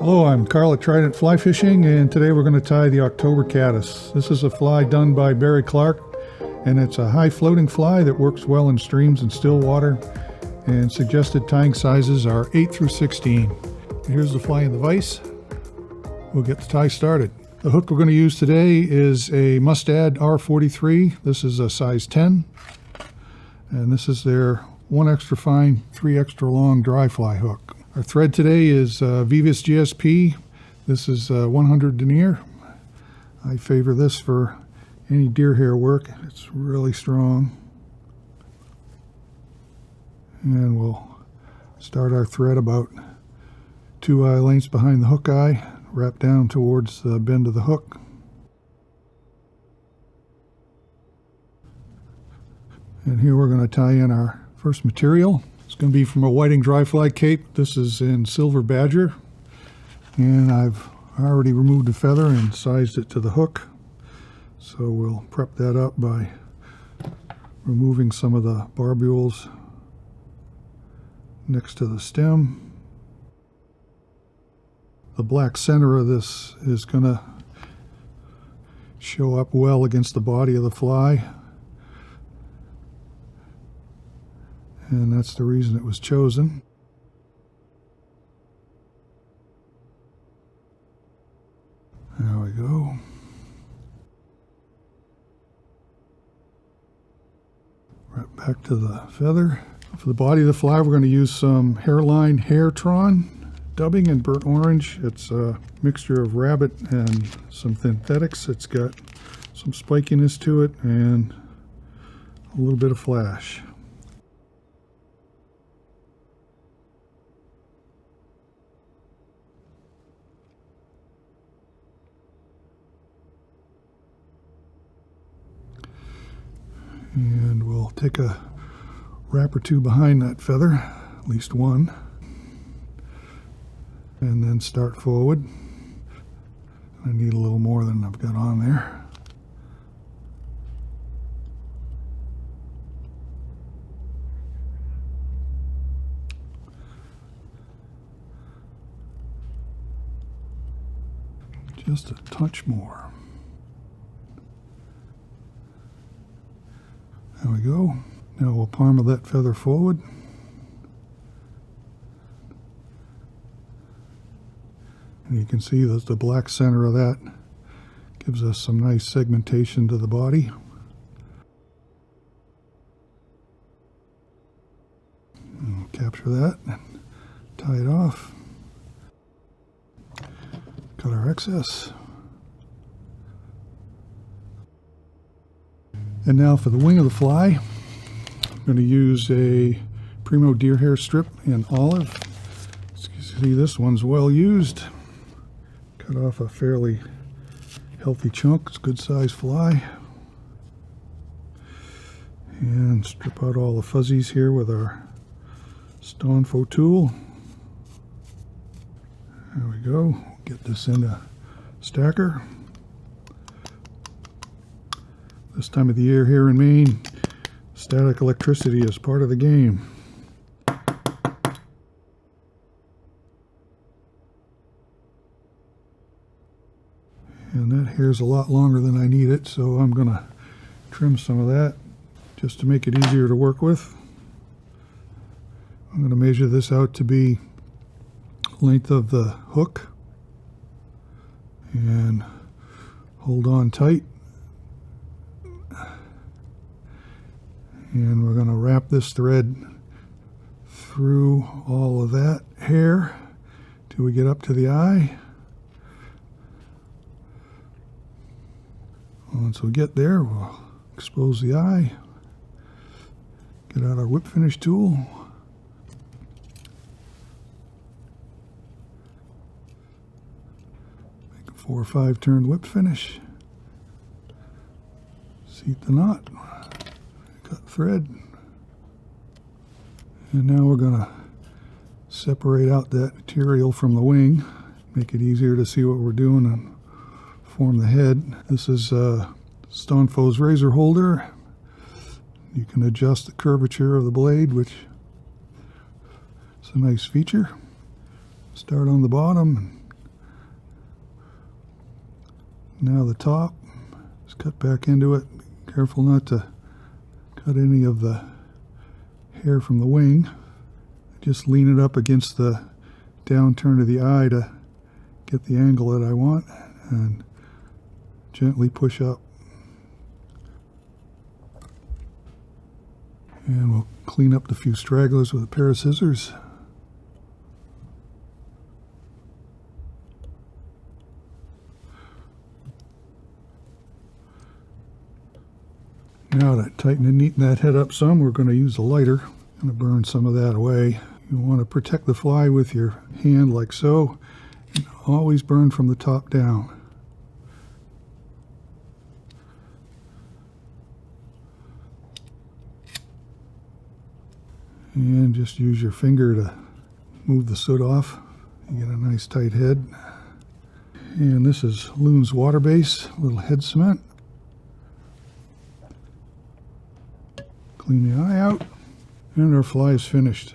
Hello, I'm Carl at Trident Fly Fishing, and today we're going to tie the October Caddis. This is a fly done by Barry Clark, and it's a high floating fly that works well in streams and still water, and suggested tying sizes are 8 through 16. Here's the fly in the vise. We'll get the tie started. The hook we're going to use today is a Mustad R43. This is a size 10, and this is their 1 extra fine, 3 extra long dry fly hook. Our thread today is Vivus GSP. This is 100 denier. I favor this for any deer hair work. It's really strong. And we'll start our thread about 2 eye lengths behind the hook eye, wrap down towards the bend of the hook. And here we're going to tie in our first material. It's going to be from a whiting dry fly cape. This is in Silver Badger, and I've already removed the feather and sized it to the hook. So we'll prep that up by removing some of the barbules next to the stem. The black center of this is going to show up well against the body of the fly, and that's the reason it was chosen. There we go. Right back to the feather. For the body of the fly, we're going to use some Hairline Hairtron dubbing in burnt orange. It's a mixture of rabbit and some synthetics. It's got some spikiness to it and a little bit of flash. And we'll take a wrap or two behind that feather, at least one, and then start forward. I need a little more than I've got on there. Just a touch more. There we go. Now we'll pommel that feather forward. And you can see that the black center of that gives us some nice segmentation to the body. And we'll capture that and tie it off. Cut our excess. And now for the wing of the fly, I'm going to use a Primo deer hair strip in olive. As you can see, this one's well used. Cut off a fairly healthy chunk. It's a good sized fly. And strip out all the fuzzies here with our Stonefo tool. There we go. Get this in a stacker. This time of the year here in Maine, static electricity is part of the game. And that hair's a lot longer than I need it, so I'm going to trim some of that just to make it easier to work with. I'm going to measure this out to be length of the hook and hold on tight. And we're going to wrap this thread through all of that hair till we get up to the eye. Once we get there, we'll expose the eye, get out our whip finish tool, make a 4 or 5 turn whip finish, seat the knot. Cut thread, and now we're going to separate out that material from the wing, make it easier to see what we're doing and form the head. This is Stonefo's razor holder. You can adjust the curvature of the blade, which is a nice feature. Start on the bottom and Now the top, just cut back into it. Careful not to cut any of the hair from the wing. Just lean it up against the downturn of the eye to get the angle that I want, and gently push up. And we'll clean up the few stragglers with a pair of scissors. Now to tighten and neaten that head up some, we're going to use a lighter. I'm going to burn some of that away. You want to protect the fly with your hand like so, and always burn from the top down. And just use your finger to move the soot off. You get a nice tight head. And this is Loon's water base, a little head cement. Clean the eye out, and our fly is finished.